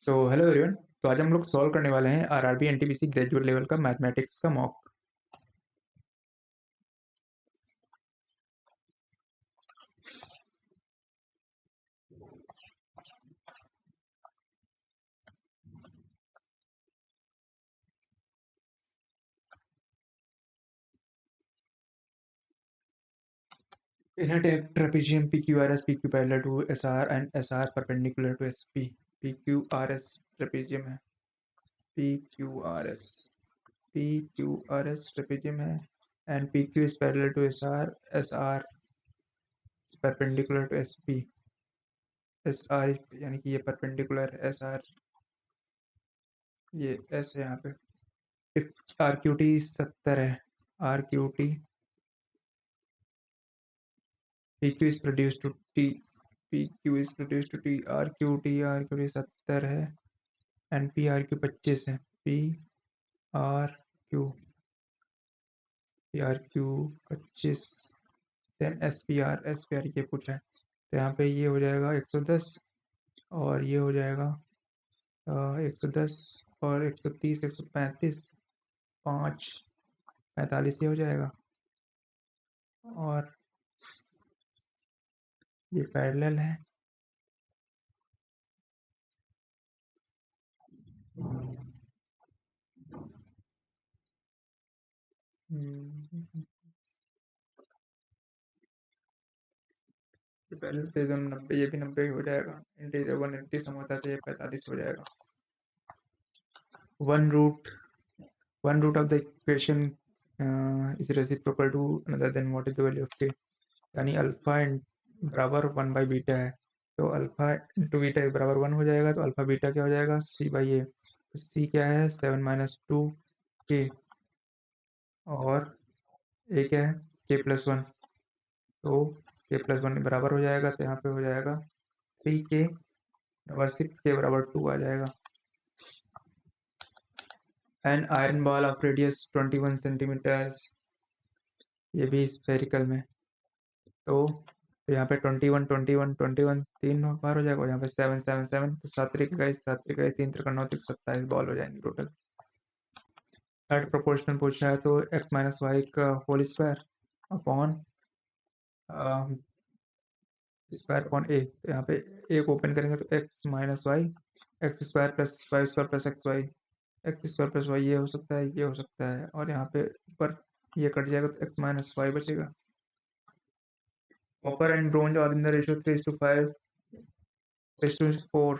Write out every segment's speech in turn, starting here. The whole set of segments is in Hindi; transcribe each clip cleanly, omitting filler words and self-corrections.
So hello everyone. तो आज हम लोग सॉल्व करने वाले हैं आरआरबी एनटीपीसी ग्रेजुएट लेवल का मैथमेटिक्स का mock. In a trapezium PQRS PQ parallel to SR and SR perpendicular to SP। PQRS trapezium है। PQRS PQRS trapezium है and PQ is parallel to SR। SR is perpendicular to SP। SR यानी कि ये perpendicular है SR, ये S है यहाँ पे। if RQT 70 है, RQT PQ is produced to T, PQ is produced to T, RQT 70 है एंड PRQ 25 है। PRQ 25 देन SPR ये पूछा है, तो यहाँ पे ये हो जाएगा 110 और ये हो जाएगा 110 और 130 135 5 45 ये हो जाएगा और ये पैरेलल है। हम्म, ये पहले से 90, ये भी 90 हो जाएगा। इंटीजर 180 सम होता है तो ये 45 हो जाएगा। One root of the equation is reciprocal to another, then what is the value of k। यानी अल्फा बराबर 1/बीटा है, तो अल्फा इंटू बीटा बराबर 1 हो जाएगा, तो अल्फा बीटा क्या हो जाएगा c बाई ए। तो c क्या है 7 - 2 k और a क्या है k+1, तो k+1 बराबर हो जाएगा, तो यहाँ पे हो जाएगा 3k और 6k बराबर 2 आ जाएगा। An iron ball of radius 21 centimetre, ये भी स्फेरिकल में, तो यहाँ पे 21 21 21 तीन बार हो जाएगा, यहाँ पे 7 7 7, तो 7 3 3 3 9 27 बॉल हो जाएंगे टोटल। थर्ड प्रोपोर्शनल पूछा है, तो x माइनस वाई का whole square upon square upon a, तो यहाँ पे ए को ओपन करेंगे तो x minus y x square plus y square plus x y, x square plus y ये हो सकता है, ये हो सकता है, और यहाँ पे ऊपर ये कट जाएगा तो x माइनस वाई बचेगा। कॉपर एंड ब्रोंज और इन द रेशियो 3:5 3:4,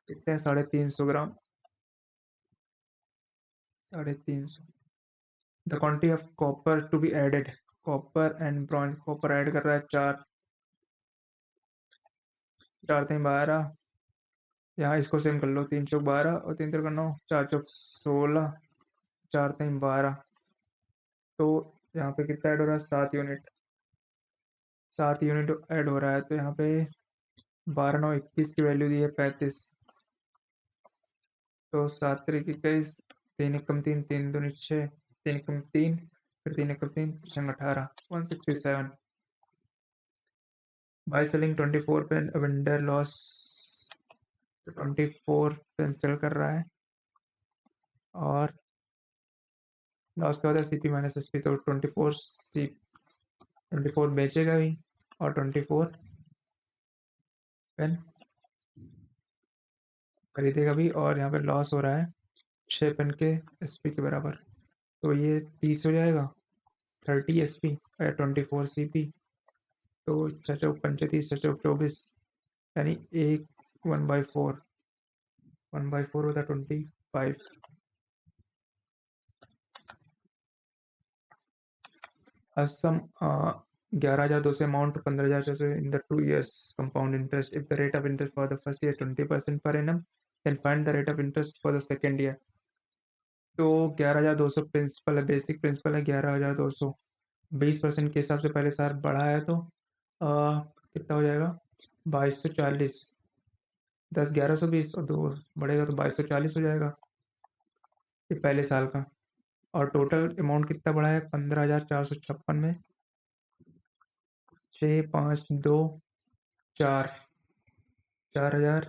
कितने हैं 350 gram, 350। The quantity of copper to be added, copper and bronze, copper add कर रहा है 4, 4 3 12, यहाँ इसको सेम कर लो, 3 चौक 12 और 3 3 9, 4 चौक 16, 4 3 12, तो यहाँ पे कितना ऐड हो रहा है 7 यूनिट, 7 यूनिट ऐड हो रहा है, तो यहाँ पे 12 9 21 की वैल्यू दी है 35, तो 7 3 21, 3 1 3 3 2 6, 3 1 3, फिर 3 1 3 3 18, 167। By selling 24 pen vendor loss 24 pen sell कर रहा है और लॉस क्या होता है सीपी माइनस एसपी, तो 24 बेचेगा भी और 24 पेन खरीदेगा भी, और यहाँ पे लॉस हो रहा है 6 पेन के एसपी के बराबर, तो ये 30 हो जाएगा, 30 एसपी 24 सीपी, तो 6 चौक 35 6 चौक 24, यानी एक 1/4 होता है 25। Assam 11,200 amount 15,600 in the 2 years compound interest, if the rate of interest for the first year 20% per annum, then find the rate of interest for the second year। तो 11,200 प्रिंसिपल है, बेसिक प्रिंसिपल है 11,200, 20% के हिसाब से पहले साल बढ़ा है, तो कितना हो जाएगा 2240, 10 1120 और 2 बढ़ेगा तो 2240 हो जाएगा ये पहले साल का। और टोटल अमाउंट कितना बढ़ा है 15,456 में, 6 5 2 4, 4,000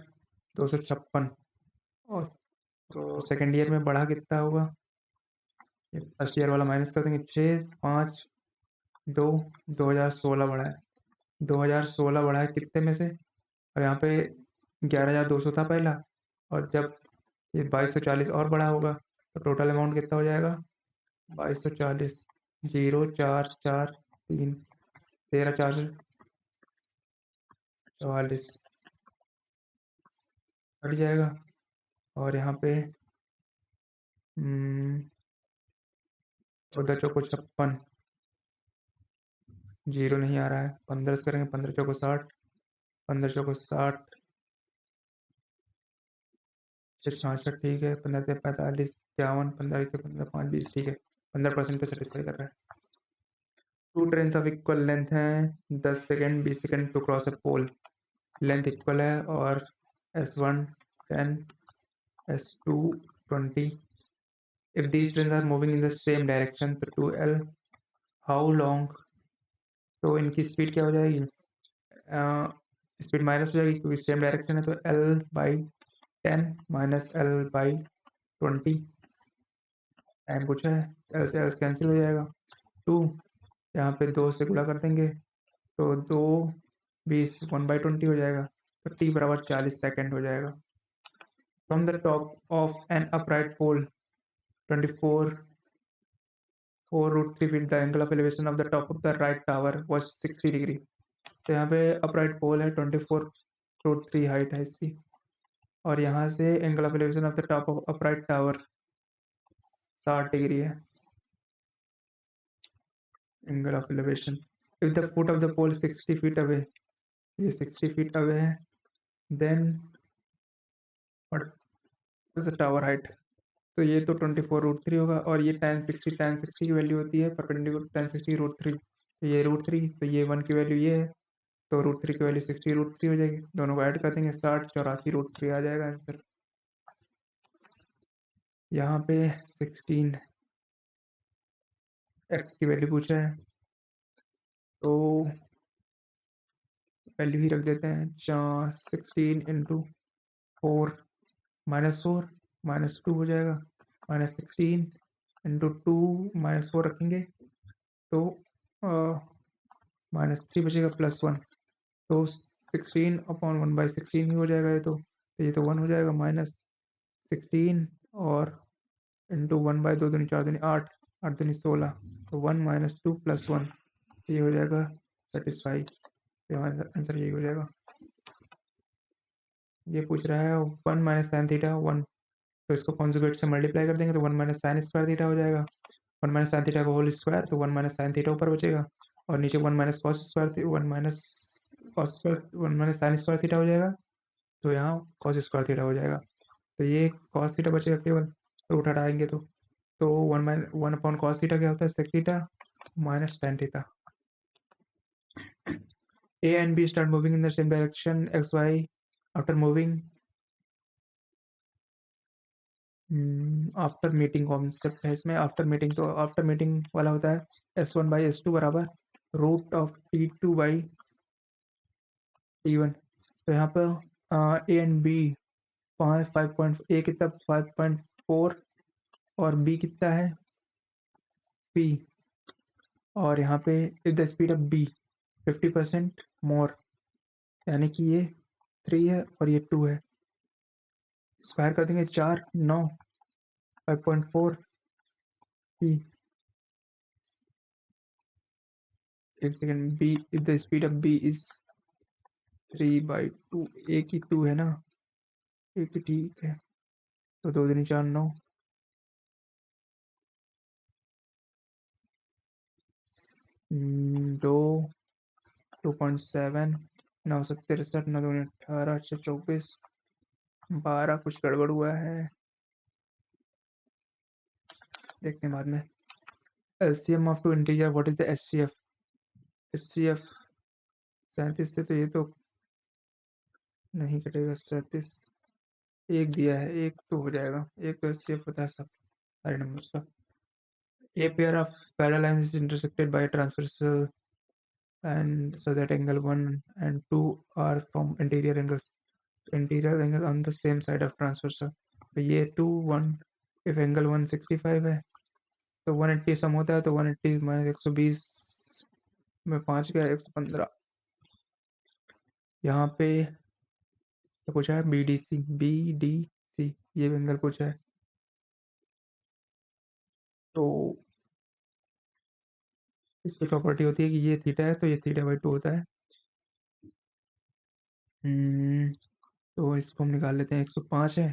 256। और तो सेकेंड ईयर में बढ़ा कितना होगा, ये फर्स्ट ईयर वाला माइनस कर देंगे, 6 5 2, 2016 बढ़ा है। 2016 बढ़ा है कितने में से, और यहाँ पे 11,200 था पहला, और जब ये 2240 और बढ़ा होगा तो टोटल अमाउंट कितना हो जाएगा, 2240, 0 4 4 3, 13,444 कट जाएगा। और यहाँ पे 14 चौको 56, जीरो नहीं आ रहा है, 15 से करेंगे, 15 चौको 60, 15 चौको 60, 66, ठीक है, 15 से 45, 51, 15 के 15 5 20, ठीक है, 15% पे सेटिस्फाई कर रहा है। Two train of equal length हैं, 10 second 20 second to cross a pole, length equal है, और S1 10, S2 20। If these trains are moving in the same direction तो 2L, how long, तो इनकी स्पीड क्या हो जाएगी, स्पीड माइनस हो जाएगी क्योंकि सेम डायरेक्शन है, तो L/10 माइनस L/20, टाइम पूछा है, L से L कैंसिल हो जाएगा, 2 यहाँ पे 2 से गुणा कर देंगे तो 2 20 1/20 हो जाएगा, तो T बराबर 40 सेकेंड हो जाएगा। From the top of an upright pole 24 4√3 feet, the angle of elevation of the top of the right tower was 60 degree. तो यहाँ पे अपराइट पोल है, 24√3 हाइट है इसकी, और यहाँ से angle of elevation of the top of upright tower 60 degree है, angle of elevation. If the foot of the pole 60 feet away, ये 60 फीट अवे है, then what is the tower height, तो ये तो 24√3 होगा, और ये tan 60 की वैल्यू होती है परपेंडिकुलर tan 60√3, तो ये √3, तो ये 1 की वैल्यू ये है, तो √3 की वैल्यू 60√3 हो जाएगी, दोनों को ऐड कर देंगे 60 84√3 आ जाएगा आंसर। यहाँ पे 16 x की वैल्यू पूछा है, तो वैल्यू ही रख देते हैं, 16 इंटू 4 -4 -2 हो जाएगा, -16 इंटू 2 -4 रखेंगे तो -3 बचेगा, +1, तो 16/1/16 ही हो जाएगा ये तो 1 हो जाएगा, -16 और इंटू 1/2 दूनी 4 दूनी 8, 8 दूनी 16, तो 1 -2 +1, ये हो जाएगा सेटिस्फाई, तो हमारा आंसर यही हो जाएगा। ये पूछ रहा है 1 - sin थीटा 1, तो इसको कॉन्जुगेट से मल्टीप्लाई कर देंगे तो 1 - sin स्क्वायर थीटा हो जाएगा, 1 - sin थीटा का होल स्क्वायर, तो 1 - sin थीटा ऊपर बचेगा, और नीचे 1 - cos square 1 - cos square 1 - sin square theta हो जाएगा, तो यहाँ cos स्क्वायर थीटा हो जाएगा, तो ये cos थीटा बचेगा केवल, रूट हटाएंगे तो 1/cos थीटा क्या होता है, sec theta minus tan theta. A and B start moving in the same direction xy after moving after meeting concept है इसमें, आफ्टर मीटिंग, तो आफ्टर मीटिंग वाला होता है S1/S2 बराबर √T2/T1, तो यहाँ पर A एंड B 5 A कितना 5.4 और B कितना है P, और यहाँ पे if the speed of B 50% मोर, यानी कि ये 3 है और ये 2 है, स्क्वायर कर देंगे 4 9 5.4 P, एक second, B if the speed of B is 3/2, एक ही 2 है ना, एक ही, ठीक है, तो 2 दूनी 4 9, 2 2.7 963 9 दूनी 18 24 12, कुछ गड़बड़ हुआ है, देखते हैं बाद में। LCM of two integer, what is the HCF, HCF 37 से तो ये तो नहीं कटेगा, 37 एक दिया है, एक तो हो जाएगा, एक तो HCF होता है सब सारे नंबर का। A pair of parallel lines is intersected by a transversal, and so that angle 1 and 2 are from interior angles, interior angle on the same side of transversal. तो ये 2 1 इफ एंगल 165 है तो 180 सम होता है, तो 180 माइनस 120 में 5 गया 115। यहाँ पे तो पूछा है BDC ये एंगल पूछा है। तो इसकी प्रॉपर्टी होती है कि ये थीटा है तो ये θ/2 होता है। तो इसको हम निकाल लेते हैं। 105 है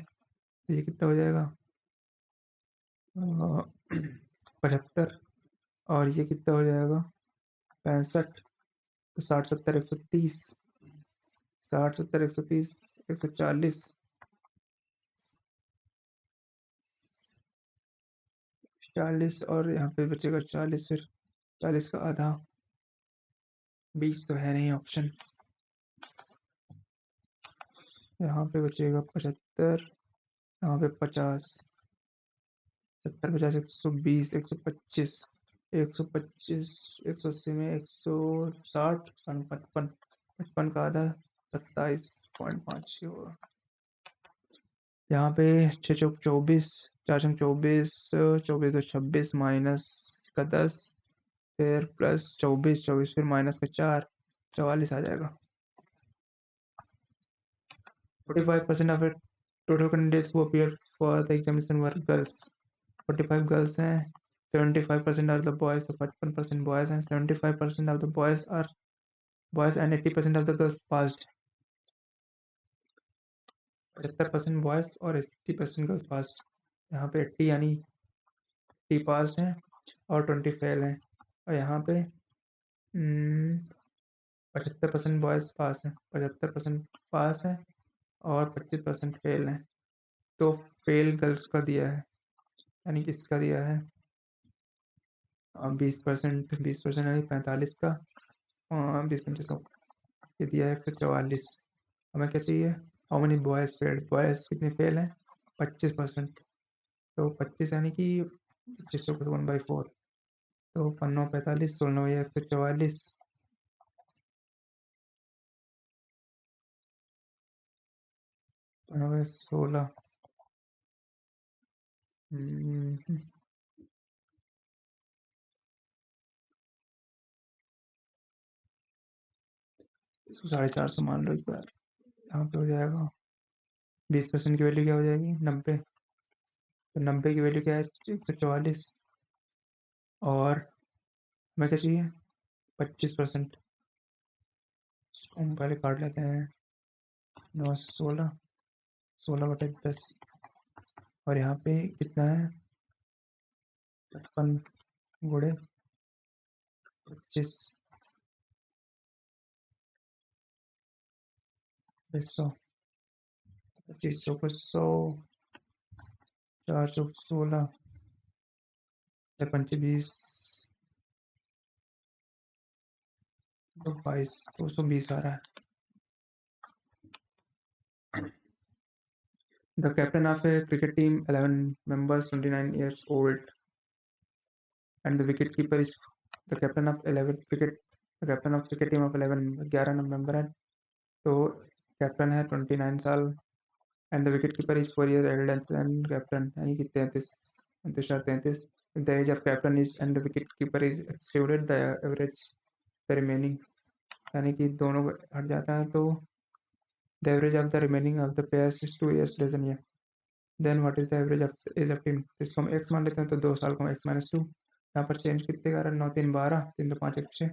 तो ये कितना हो जाएगा 75, और ये कितना हो जाएगा 65। तो 60 70 130, 60 70 130 140, 40 और यहाँ पे बचेगा 40, फिर 40 का आधा 20 तो है नहीं ऑप्शन। यहाँ पे बचेगा 75, यहाँ पे 50, 70 50 120 125 125 180 में 160 55, 55 का आधा 27.5 होगा। यहाँ पे 6 चौक 24, 4 छंग 24, 24 तो 26 माइनस का 10, फिर प्लस 24 24 फिर माइनस का 4 44 आ जाएगा। 45% of it total candidates who appeared for the examination were girls. 45 girls हैं, 75% are the boys, तो 55% boys हैं, 75% of the boys are boys and 80% of the girls passed. 75% boys और 80% girls passed। यहाँ पे 80 यानी 80 पास हैं और 20 फेल हैं, और यहाँ पे 75% बॉयज पास हैं, 75% पास हैं और 25% फेल हैं। तो फेल गर्ल्स का दिया है, यानी किसका दिया है 20%, 20% यानी 45 का 20 ये दिया है 144। हमें क्या चाहिए how many boys failed, boys कितने फेल हैं 25%। तो 25 यानी कि 25 को 1/4, तो 15 45 16 या 144, 16 इसको 450 मान लो एक बार। यहाँ पे हो जाएगा 20% की वैल्यू क्या हो जाएगी 90, तो 90 की वैल्यू क्या है 144, और हमें क्या चाहिए 25%। इसको हम पहले काट लेते हैं 9 16, 16/10, और यहाँ पे कितना है 55 गुणे 25 100, 2500 को 100, 4 चौक 16, 5 20, तो 22 220 आ रहा है। The captain of a cricket team 11 members 29 years old and the wicketkeeper is the captain of 11 cricket, the captain of cricket team of 11 11 member है, तो कैप्टन है 29 साल and the wicketkeeper is 4 years older than captain, यानी कि 33 33 if the age of captain is and the wicketkeeper is excluded the average the remaining, यानी कि दोनों हट जाता है तो the average of the remaining of the players is 2 years less than year, then what is the average of age of team, इसको हम x मान लेते हैं तो 2 साल को हम x-2, यहाँ पर चेंज कितने का रहा 9 3 12 3 2 5 1 6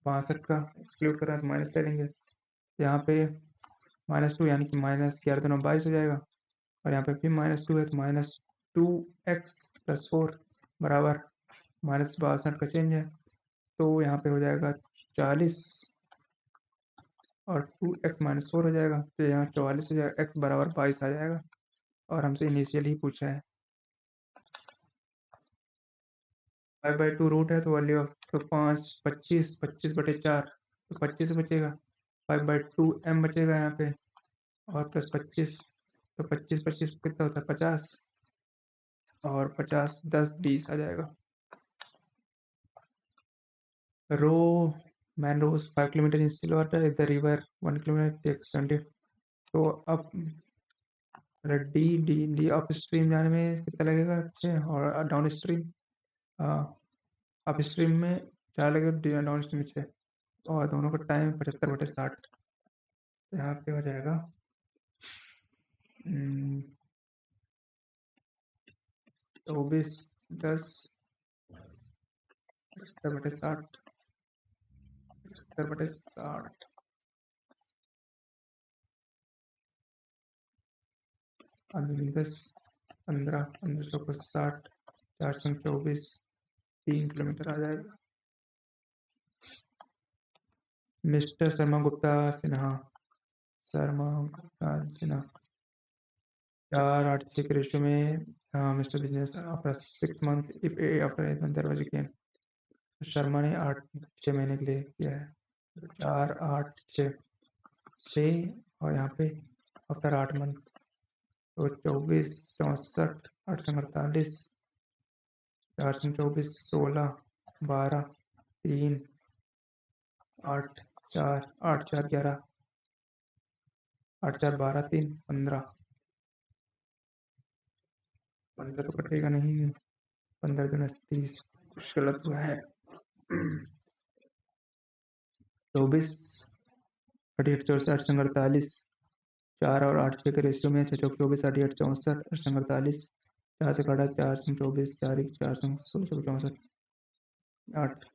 62 का एक्सक्लूड कर रहा है तो माइनस ले लेंगे। यहाँ पे -2 यानी कि माइनस 11 2 22 हो जाएगा, और यहाँ पे फिर -2 है तो -2x + 4 बराबर -62 का चेंज है, तो यहाँ पे हो जाएगा 40 और 2x - 4 हो जाएगा, तो यहाँ 44 हो जाएगा, x बराबर 22 आ जाएगा, और हमसे इनिशियल ही पूछा है। 5/2 रूट है तो वैल्यू ऑफ तो 5 25 25/4 तो 25 बचेगा, 5/2 m बचेगा यहाँ पे, और प्लस 25 तो 25 25 कितना होता है 50, और 50 10 20 आ जाएगा। Row man rows 5 kilometre in still water, if the river 1 kilometre takes तो अब डी डी डी अप स्ट्रीम जाने में कितना लगेगा 6 और डाउन स्ट्रीम अप स्ट्रीम में 4 लगेगा, डाउन स्ट्रीम में 6 और दोनों का टाइम 75/60। तो यहाँ पे हो जाएगा 24/10 75/60 75/60 10 15 15/60 424 3 किलोमीटर आ जाएगा। मिस्टर शर्मा गुप्ता सिन्हा 4-8-6 के रेशियो में mister business after 6 month if after 8 month there was again. Sharma ने 6 महीने के लिए किया है, 4-8-6 और यहाँ पे आफ्टर 8 मंथ तो 24 64 848 424 16 12 3 8 4 8 4 11 8 4 12 3 15 15 तो कटेगा नहीं, 15 दूना 30 कुछ गलत हुआ है। 24 38 64 848 4 और 8 6 के रेशियो में 6 चौक 24 38 64 848 4 से काटा 4 24 4 1 4 16 64 8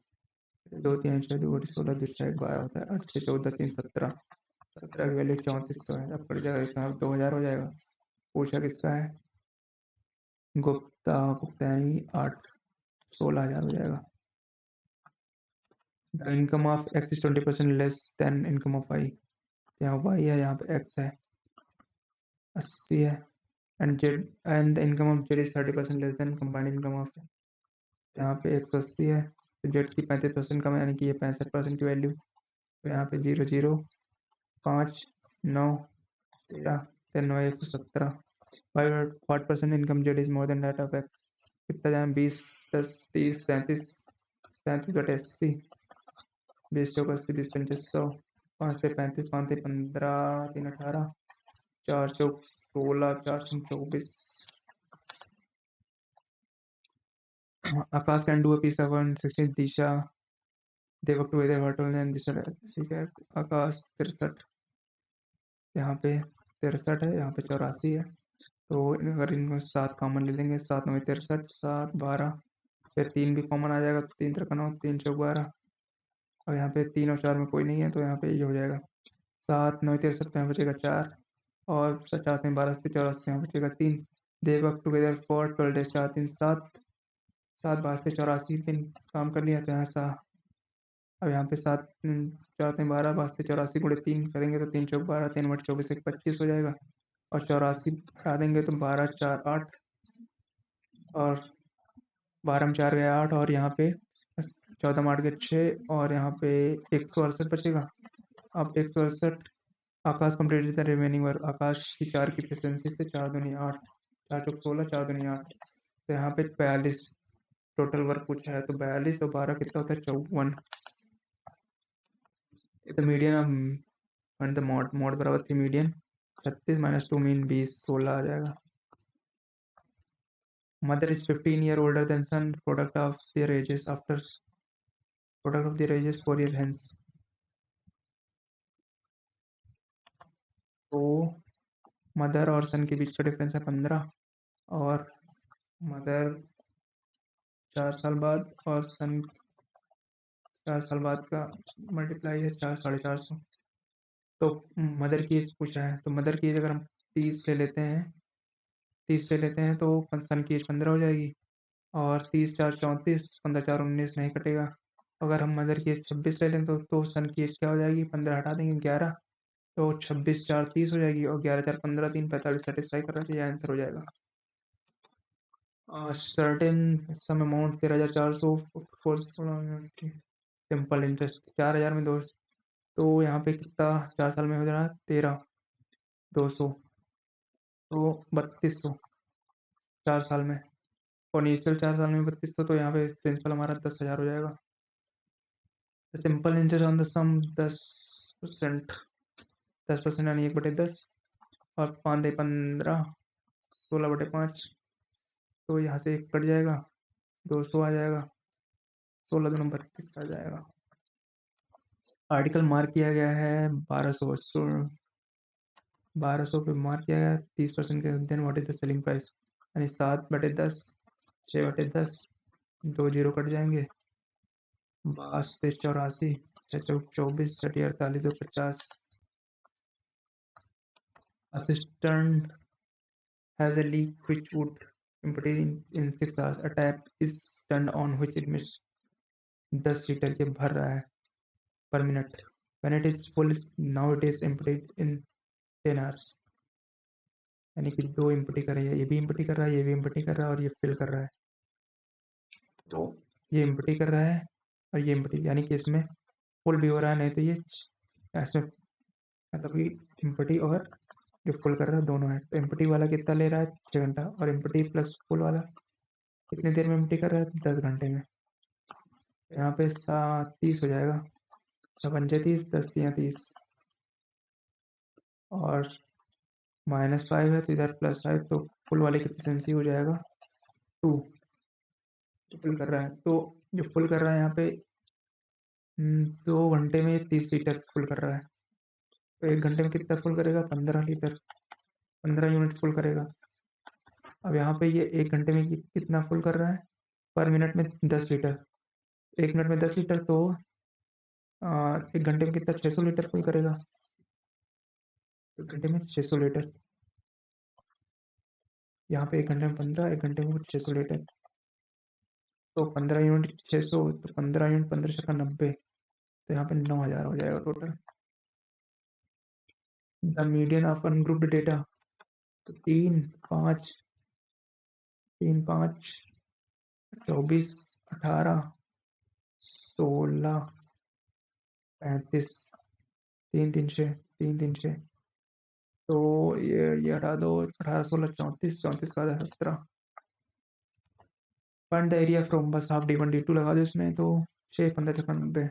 2 3 6 2 16 2 6 12 होता है 8 6 14 3 17 17 की वैल्यू 3400 है। अब कट जाएगा, इसका 2000 हो जाएगा। पूछा किसका है? गुप्ता गुप्तानी 8 16,000 हो जाएगा। The income of x is 20% less than income of y. यहाँ वाई है, यहाँ पे एक्स है 80 है and z and the income of z is 30% less than combined income of. यहाँ पे 180 है तो जेड की 35% कम है, यानी कि ये 65% की वैल्यू। तो यहाँ पे 0 0 5 9 13 10 9 117 5% income Z is more than that of x. कितना जाए 20 10 30 37 37/80 20 चौक 80 20 25 100 5 से 35 5 से 15 3 18 4 चौक 16 4 24। Akash can do a piece of 116 Disha they work together hotel and Disha। ठीक है, आकाश 63 यहाँ पे 63 है, यहाँ पे 84 है। तो अगर इनको 7 कॉमन ले लेंगे 7 9 63 7 12 फिर 3 भी कॉमन आ जाएगा तो 3 3 9 3 चौक 12 और यहाँ पे 3 और 4 में कोई नहीं है तो यहाँ पे ये हो जाएगा 7 9 63 यहाँ बचेगा 4 और 7 में 12 से 84 यहाँ बचेगा 3। They work together for 12 days 4 3 7 7 12 से 84 दिन काम कर लिया तो यहाँ अब यहाँ पे 7 4 3 12 12 से 84 गुणे 3 करेंगे तो 3 चौक 12 3 बट 24 1 25 हो जाएगा और 84 हटा देंगे तो 12 4 8 और 12 में 4 गया 8 और यहाँ पे 14 में 8 गए 6 और यहाँ पे 168 बचेगा। अब 168 आकाश कंप्लीट द रिमेनिंग वर्क। आकाश की 4 की एफिशिएंसी से 4 दूनी 8 4 चौक 16 4 दूनी 8 तो यहाँ पे 42 टोटल वर्क पूछा है तो 42 और 12 कितना होता है 54। The median and the mod बराबर थी मीडियन 36 - 2 मीन 20 16 आ जाएगा। Mother is 15 year older than son product of their ages after product of their ages 4 year hence. तो मदर और सन के बीच का डिफरेंस है 15 और मदर 4 साल बाद और सन 4 साल बाद का मल्टीप्लाई है 4 450। तो मदर की एज पूछा है तो मदर की एज अगर हम 30 ले लेते हैं तो सन की एज 15 हो जाएगी और 30 4 34 15 4 19 नहीं कटेगा। अगर हम मदर की एज 26 ले लें तो सन की एज क्या हो जाएगी 15 हटा देंगे 11 तो 26 4 30 हो जाएगी और 11 4 15 3 45 सेटिस्फाई कर रहा है, यह आंसर हो जाएगा। Certain sum amount 13,400 simple interest 4,000 में 2 तो यहाँ पे कितना 4 साल में हो जाएगा 13,200 तो 3200 4 साल में और इनिशियल 4 साल में 3200 तो यहाँ पे प्रिंसिपल हमारा 10,000 हो जाएगा। सिंपल इंटरेस्ट ऑन द सम 10% यानी 1/10 और 5 × 15 16/5, तो यहाँ से 1 कट जाएगा, 200 आ जाएगा, 16×2 32 आ जाएगा। आर्टिकल मार्क किया गया है 1200 पे मार्क किया गया 30% के। Then what is the selling price, यानी 7/10, 6/10, 2 जीरो कट जाएंगे, 82 से 84, 24, 48, 50। Assistant has a leak which would empty in 6 hours. A tap is turned on which emits 10 litre के भर रहा है per minute. When it is full, now it is emptied in 10 hours. यानी कि 2 इम्पटी कर रही है, ये भी इम्पटी कर रहा है, ये भी इम्पटी कर रहा है और ये फिल कर रहा है। तो ये इम्पटी कर रहा है और ये इम्पटी, यानी कि इसमें फुल भी हो रहा है, नहीं तो ये इसमें मतलब कि इम्पटी और जो फुल कर रहा है दोनों है। तो एम्प्टी वाला कितना ले रहा है 6 घंटा, और एम्प्टी प्लस फुल वाला कितनी देर में एम्प्टी कर रहा है 10 घंटे में। यहाँ पे 30 हो जाएगा, 6×5 = 30, 10 × 30 और -5 है तो इधर +5, तो फुल वाले की एफिशिएंसी हो जाएगा 2। जो फुल कर रहा है, तो जो फुल कर रहा है यहाँ पे 2 घंटे में 30 लीटर फुल कर रहा है, तो 1 घंटे में कितना फुल करेगा 15 लीटर, 15 यूनिट फुल करेगा। अब यहाँ पे ये 1 घंटे में कितना फुल कर रहा है पर मिनट में 10 लीटर, 1 मिनट में 10 लीटर, तो 1 घंटे में कितना 600 लीटर फुल करेगा, 1 घंटे में 600 लीटर। यहाँ पे 1 घंटे में 15, 1 घंटे में 600 लीटर, तो 15 यूनिट 600, तो 15 यूनिट 15 × 90, तो यहाँ पे 9000 हो जाएगा total. The median of ungrouped data, तो 3, 5, 24, 18, 16, 35, 3, 3, 6, तो ये हटा दो, 18, 16, 34, 34, 17। फाइंड द एरिया फ्रॉम, बस हाफ D1 D2 लगा दो इसमें, तो 6, 15, 90।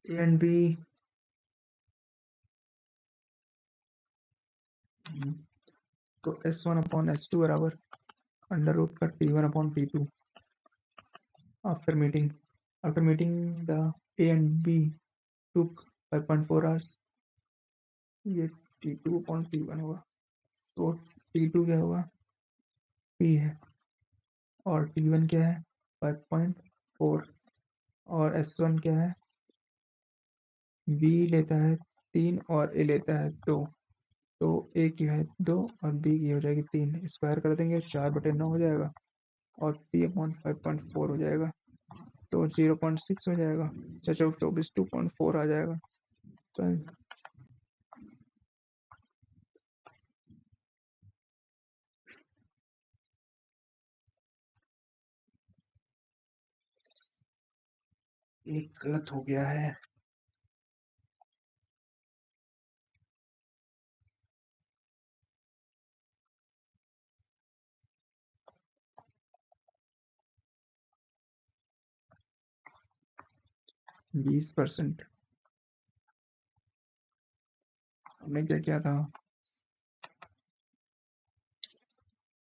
ए एंड बी, तो S1/S2 बराबर √ का T1/T2। After meeting the A and B took 5.4 hours, ये T2/T1 होगा, तो T2 क्या होगा P है और T1 क्या है 5.4, और S1 क्या है B लेता है 3 और A लेता है 2, तो A की है 2 और B की हो जाएगी 3, स्क्वायर कर देंगे 4/9 हो जाएगा और P/5.4 हो जाएगा, तो 0.6 हो जाएगा। 24, 2.4 आ जाएगा। तो एक गलत हो गया है, %20। हमने क्या किया था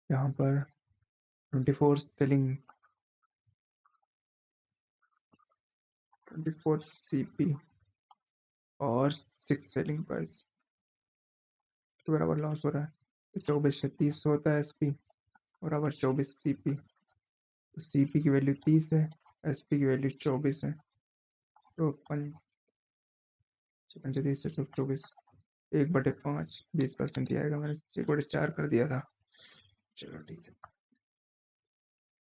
यहाँ पर 24 सेलिंग, 24 CP और 6 सेलिंग प्राइस, तो बराबर लॉस हो रहा है, तो 24 से 30 होता है SP बराबर 24 CP। तो CP की वैल्यू 30 है, SP की वैल्यू 24 है, तो 35 से 24, 1/5 20% ही आएगा, मैंने 1/4 कर दिया था। चलो ठीक है।